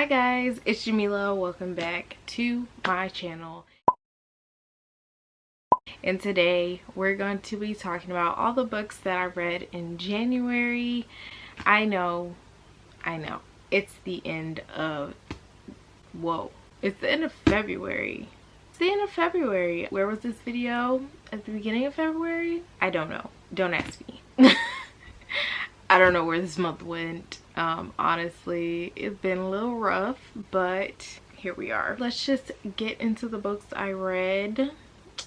Hi guys, it's Jamila. Welcome back to my channel. And today we're going to be talking about all the books that I read in January. I know. It's the end of, it's the end of February. It's the end of February. Where was this video? At the beginning of February? I don't know. Don't ask me. I don't know where this month went. Honestly, it's been a little rough, but here we are. Let's just get into the books I read.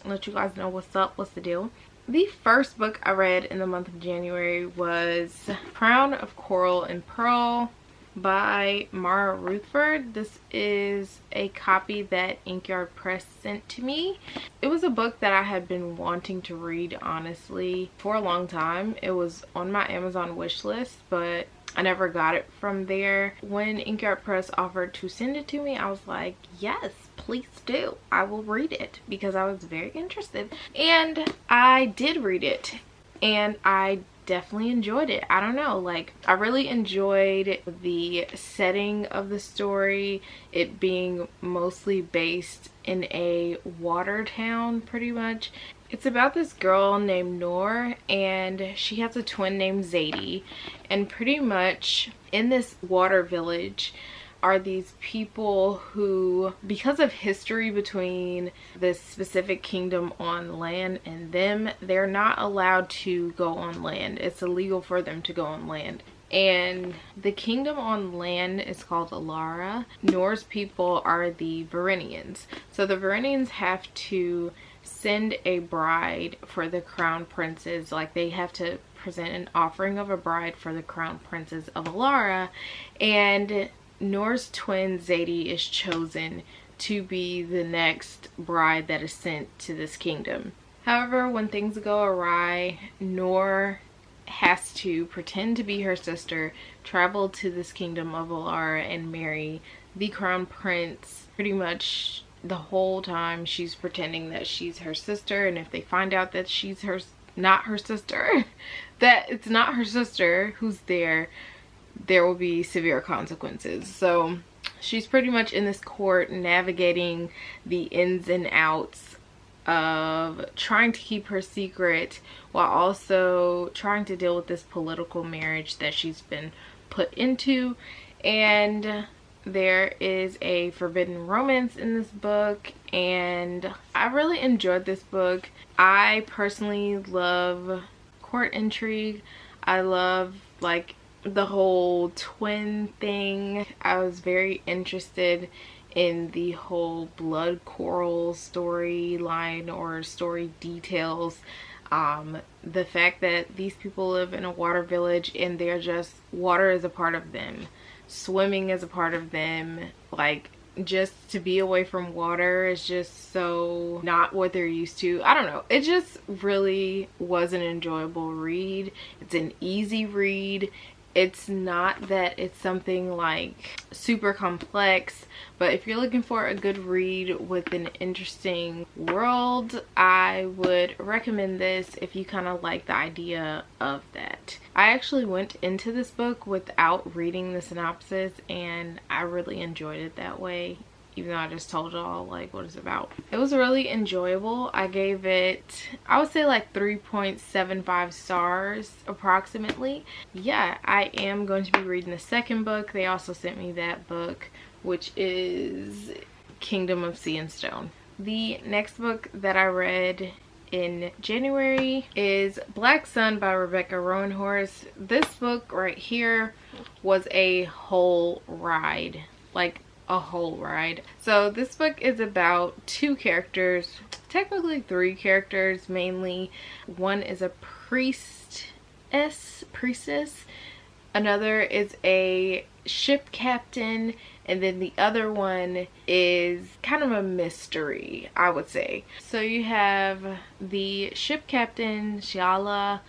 Let you guys know what's up, what's the deal. The first book I read in the month of January was Crown of Coral and Pearl by Mara Rutherford. This is a copy that Inkyard Press sent to me. It was a book that I had been wanting to read, honestly, for a long time. It was on my Amazon wish list, but I never got it from there. When Inkyard Press offered to send it to me, I was like, yes, please do. I will read it because I was very interested. And I did read it, and I definitely enjoyed it. I don't know, like, I really enjoyed the setting of the story, it being mostly based in a water town, pretty much. It's about this girl named Noor, and she has a twin named Zadie, and pretty much in this water village are these people who, because of history between this specific kingdom on land and them, they're not allowed to go on land. It's illegal for them to go on land. And the kingdom on land is called Alara. Noor's people are the Varenians. So the Varenians have to send a bride for the crown princes. Like, they have to present an offering of a bride for the crown princes of Alara, and Noor's twin Zadie is chosen to be the next bride that is sent to this kingdom. However, when things go awry, Noor has to pretend to be her sister, travel to this kingdom of Alara, and marry the crown prince. Pretty much the whole time she's pretending that she's her sister, and if they find out that she's not her sister, that it's not her sister who's there will be severe consequences. So she's pretty much in this court navigating the ins and outs of trying to keep her secret while also trying to deal with this political marriage that she's been put into. And there is a forbidden romance in this book, and I really enjoyed this book. I personally love court intrigue. I love, like, the whole twin thing. I was very interested in the whole blood coral storyline or story details. The fact that these people live in a water village and they're just, water is a part of them, swimming is a part of them. Like, just to be away from water is just so not what they're used to. I don't know, it just really was an enjoyable read. It's an easy read. It's not that it's something like super complex, but if you're looking for a good read with an interesting world, I would recommend this if you kind of like the idea of that. I actually went into this book without reading the synopsis, and I really enjoyed it that way, even though I just told y'all like what it's about. It was really enjoyable. I gave it, I would say, like 3.75 stars approximately. Yeah, I am going to be reading the second book. They also sent me that book, which is Kingdom of Sea and Stone. The next book that I read in January is Black Sun by Rebecca Roanhorse. This book right here was a whole ride, like a whole ride. So this book is about two characters, technically three characters mainly. One is a priestess, another is a ship captain, and then the other one is kind of a mystery, I would say. So you have the ship captain, Shiala,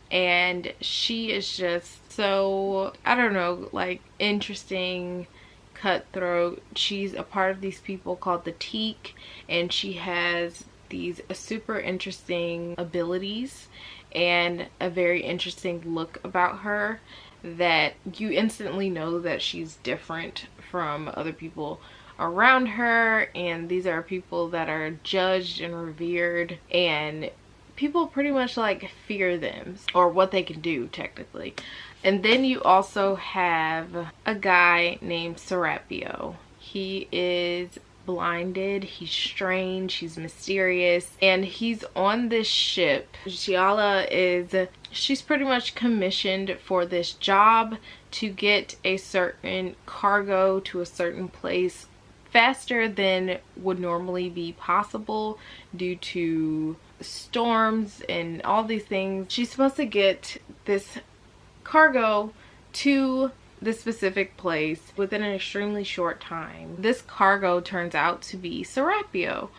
and she is just so, I don't know, like, interesting, cutthroat. She's a part of these people called the Teak, and she has these super interesting abilities and a very interesting look about her. that you instantly know that she's different from other people around her, and these are people that are judged and revered, and people pretty much like fear them, or what they can do technically. And then you also have a guy named Serapio. He is blinded, he's strange, he's mysterious, and he's on this ship. She's pretty much commissioned for this job to get a certain cargo to a certain place faster than would normally be possible due to storms and all these things. She's supposed to get this cargo to the specific place within an extremely short time. This cargo turns out to be Serapio,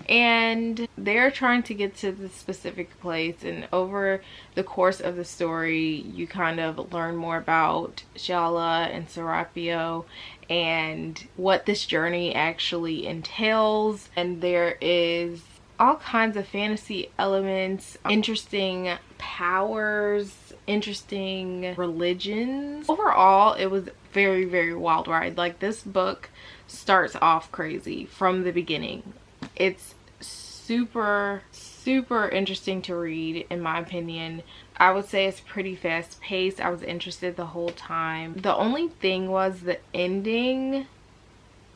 and they're trying to get to the specific place, and over the course of the story you kind of learn more about Shala and Serapio and what this journey actually entails. And there is all kinds of fantasy elements, interesting powers, interesting religions. Overall, it was very, very wild ride. Like, this book starts off crazy from the beginning. It's super, super interesting to read, in my opinion. I would say it's pretty fast paced. I was interested the whole time. The only thing was the ending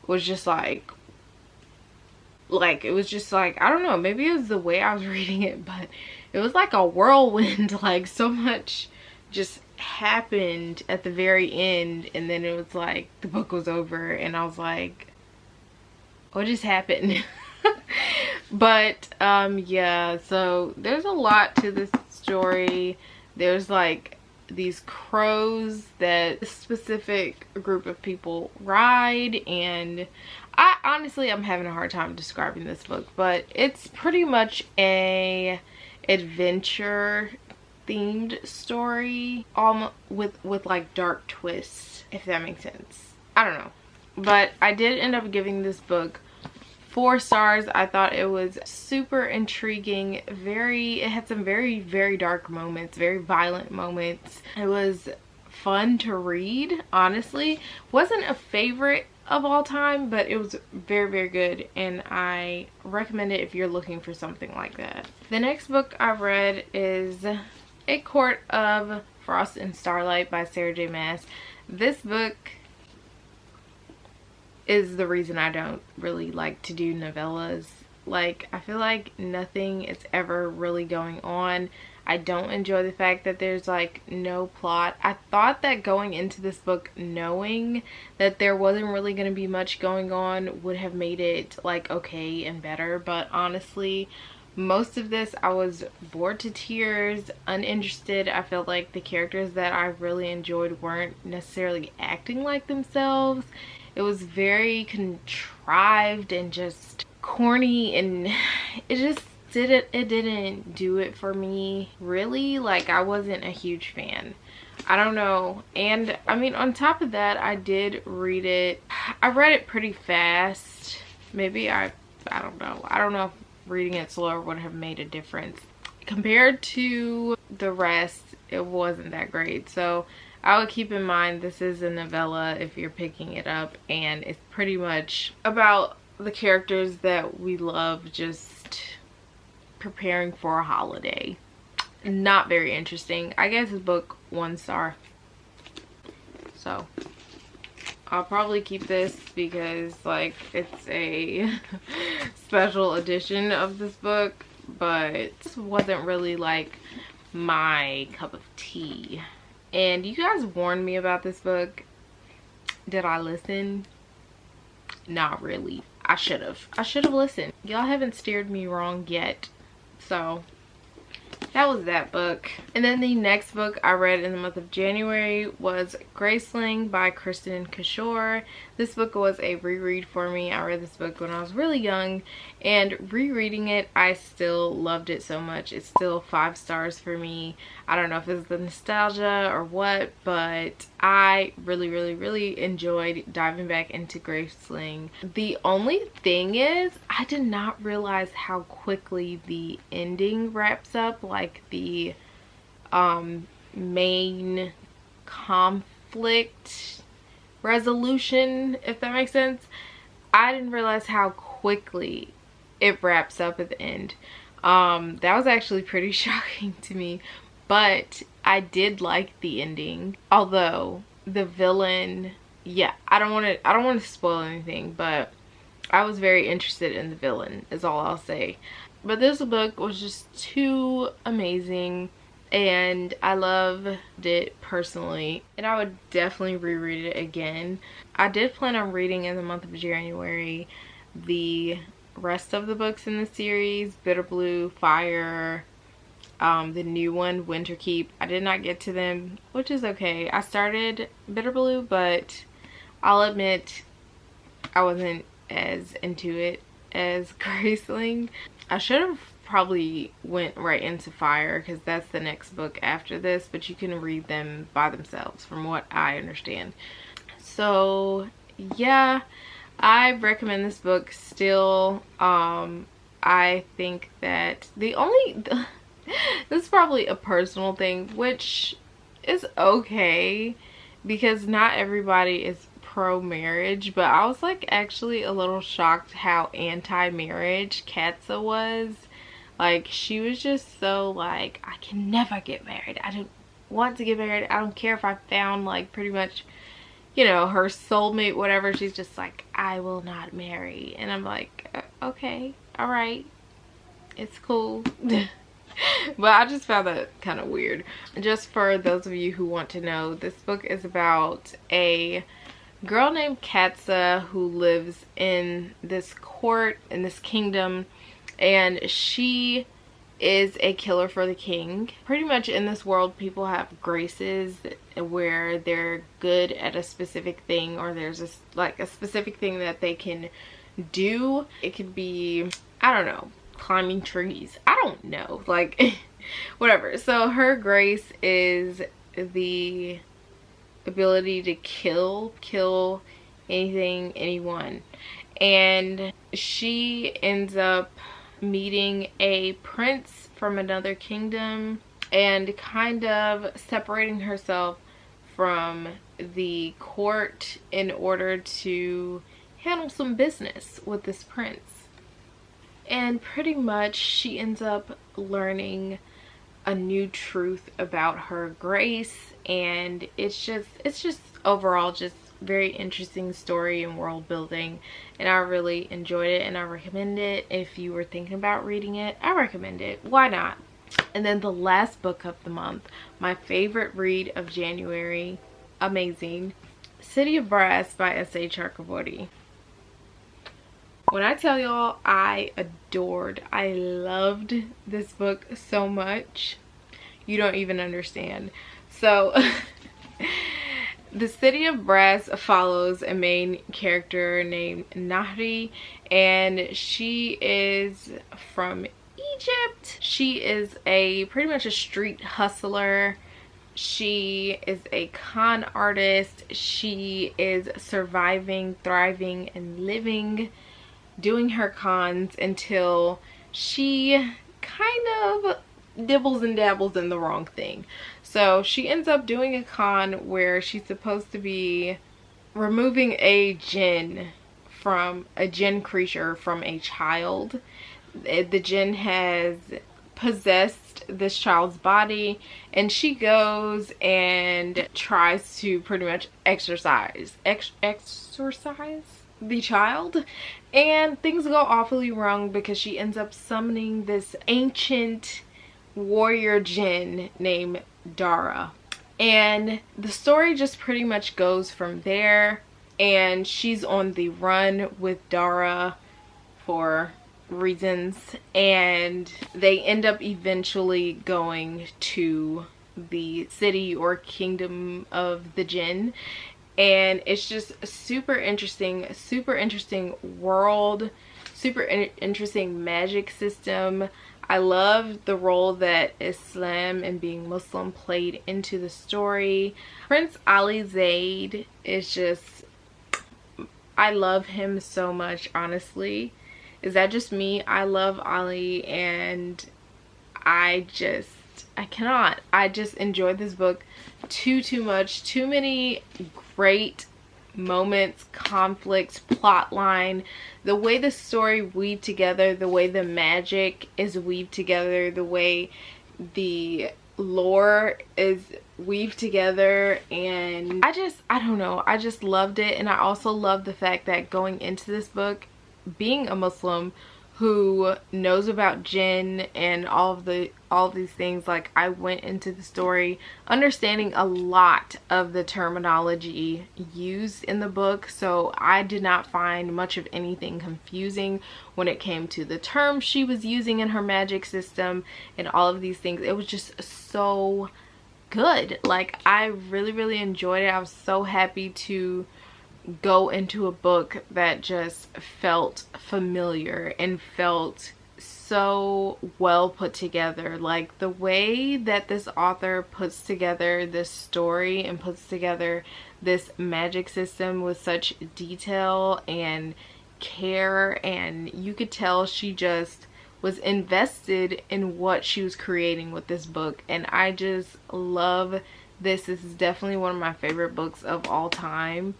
was just like it was just like, I don't know, maybe it was the way I was reading it, but it was like a whirlwind. Like, so much just happened at the very end, and then it was like the book was over and I was like, what just happened? But yeah, so there's a lot to this story. There's like these crows that a specific group of people ride, and I'm having a hard time describing this book, but it's pretty much a adventure themed story, with like dark twists, if that makes sense. I don't know, but I did end up giving this book 4 stars. I thought it was super intriguing. It had some very, very dark moments, very violent moments. It was fun to read, honestly. Wasn't a favorite of all time, but it was very, very good, and I recommend it if you're looking for something like that. The next book I read is A Court of Frost and Starlight by Sarah J. Maas. This book is the reason I don't really like to do novellas. Like, I feel like nothing is ever really going on. I don't enjoy the fact that there's like no plot. I thought that going into this book knowing that there wasn't really going to be much going on would have made it like okay and better, but honestly most of this I was bored to tears, uninterested. I felt like the characters that I really enjoyed weren't necessarily acting like themselves. It was very contrived and just corny, and it didn't do it for me really. Like, I wasn't a huge fan. I don't know. And I mean, on top of that, I did read it. I read it pretty fast. Maybe I don't know. I don't know if reading it slower would have made a difference. Compared to the rest, it wasn't that great. So I would keep in mind this is a novella if you're picking it up, and it's pretty much about the characters that we love just preparing for a holiday. Not very interesting. I guess this book 1 star. So I'll probably keep this because like it's a special edition of this book, but this wasn't really like my cup of tea. And you guys warned me about this book. Did I listen? Not really. I should have listened. Y'all haven't steered me wrong yet. So that was that book. And then the next book I read in the month of January was Graceling by Kristen Kishore. This book was a reread for me. I read this book when I was really young, and rereading it, I still loved it so much. It's still 5 stars for me. I don't know if it's the nostalgia or what, but I really, really, really enjoyed diving back into Graceling. The only thing is, I did not realize how quickly the ending wraps up. Like, the main conflict resolution, if that makes sense. I didn't realize how quickly it wraps up at the end. That was actually pretty shocking to me, but I did like the ending. Although the villain, yeah, I don't want to spoil anything, but I was very interested in the villain is all I'll say. But this book was just too amazing, and I loved it personally, and I would definitely reread it again. I did plan on reading in the month of January the rest of the books in the series, Bitter Blue, Fire, the new one, Winterkeep. I did not get to them, which is okay. I started Bitter Blue, but I'll admit I wasn't as into it as Graceling. I should have probably went right into Fire because that's the next book after this, but you can read them by themselves from what I understand. So yeah, I recommend this book still. I think that this is probably a personal thing, which is okay because not everybody is pro-marriage, but I was like actually a little shocked how anti-marriage Katza was. Like, she was just so like, I can never get married, I don't want to get married, I don't care if I found like pretty much, you know, her soulmate, whatever. She's just like, I will not marry. And I'm like, okay, all right, it's cool. But I just found that kind of weird. Just for those of you who want to know, this book is about a girl named Katza who lives in this court, in this kingdom, and she is a killer for the king. Pretty much in this world, people have graces where they're good at a specific thing, or there's a specific thing that they can do. It could be, I don't know, climbing trees, I don't know, like whatever. So her grace is the ability to kill anything, anyone, and she ends up meeting a prince from another kingdom and kind of separating herself from the court in order to handle some business with this prince. And pretty much she ends up learning a new truth about her grace, and it's just overall just very interesting story and world building, and I really enjoyed it, and I recommend it. If you were thinking about reading it, I recommend it. Why not? And then the last book of the month, my favorite read of January, amazing, City of Brass by S.A. Chakraborty. When I tell y'all, I loved this book so much, you don't even understand. So the City of Brass follows a main character named Nahri, and she is from Egypt. She is pretty much a street hustler. She is a con artist. She is surviving, thriving, and living, doing her cons until she kind of dibbles and dabbles in the wrong thing. So she ends up doing a con where she's supposed to be removing a jinn creature from a child. The jinn has possessed this child's body, and she goes and tries to pretty much exorcise the child, and things go awfully wrong because she ends up summoning this ancient warrior jinn named Dara, and the story just pretty much goes from there. And she's on the run with Dara for reasons, and they end up eventually going to the city or kingdom of the jinn, and it's just super interesting world, super interesting magic system. I love the role that Islam and being Muslim played into the story. Prince Ali Zaid is just, I love him so much, honestly. Is that just me? I love Ali, and I just cannot. I just enjoyed this book too much. Too many great moments, conflicts, plot line, the way the story weaved together, the way the magic is weaved together, the way the lore is weaved together, and I don't know, I just loved it. And I also love the fact that going into this book, being a Muslim who knows about jinn and all of these things, like I went into the story understanding a lot of the terminology used in the book, so I did not find much of anything confusing when it came to the terms she was using in her magic system and all of these things. It was just so good. Like, I really enjoyed it. I was so happy to go into a book that just felt familiar and felt so well put together. Like, the way that this author puts together this story and puts together this magic system with such detail and care, and you could tell she just was invested in what she was creating with this book. And I just love this. This is definitely one of my favorite books of all time,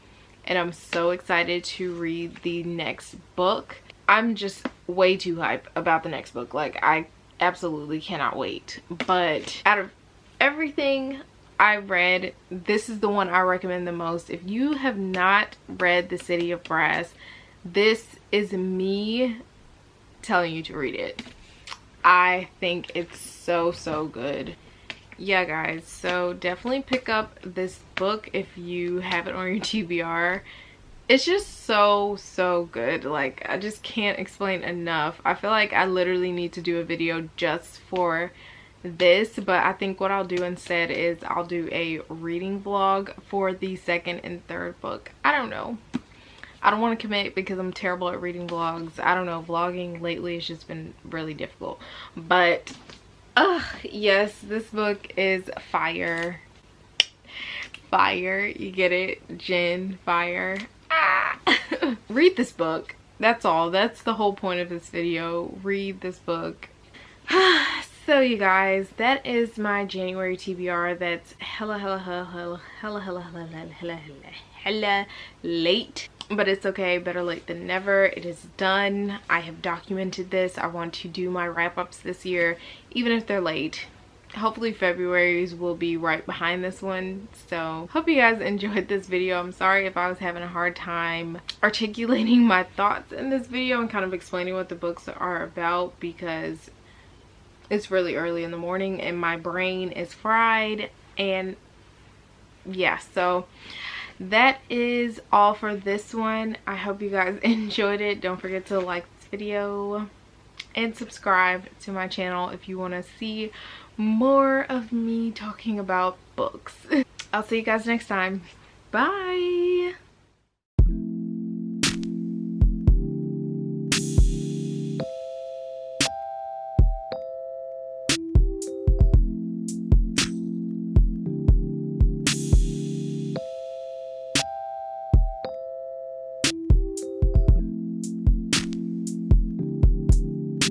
and I'm so excited to read the next book. I'm just way too hyped about the next book. Like, I absolutely cannot wait. But out of everything I read, this is the one I recommend the most. If you have not read The City of Brass, this is me telling you to read it. I think it's so good. Yeah guys, so definitely pick up this book if you have it on your TBR. It's just so good. Like, I just can't explain enough. I feel like I literally need to do a video just for this, but I think what I'll do instead is I'll do a reading vlog for the second and third book. I don't know. I don't want to commit because I'm terrible at reading vlogs. I don't know, vlogging lately has just been really difficult. But yes, this book is fire. Fire, you get it? Jinn, fire. Read this book. That's all. That's the whole point of this video. Read this book. So you guys, that is my January TBR. That's hella late, but it's okay. Better late than never. It is done. I have documented this. I want to do my wrap-ups this year, even if they're late. Hopefully February's will be right behind this one. So hope you guys enjoyed this video. I'm sorry if I was having a hard time articulating my thoughts in this video and kind of explaining what the books are about, because it's really early in the morning and my brain is fried. And yeah, so that is all for this one. I hope you guys enjoyed it. Don't forget to like this video and subscribe to my channel if you want to see more of me talking about books. I'll see you guys next time. Bye.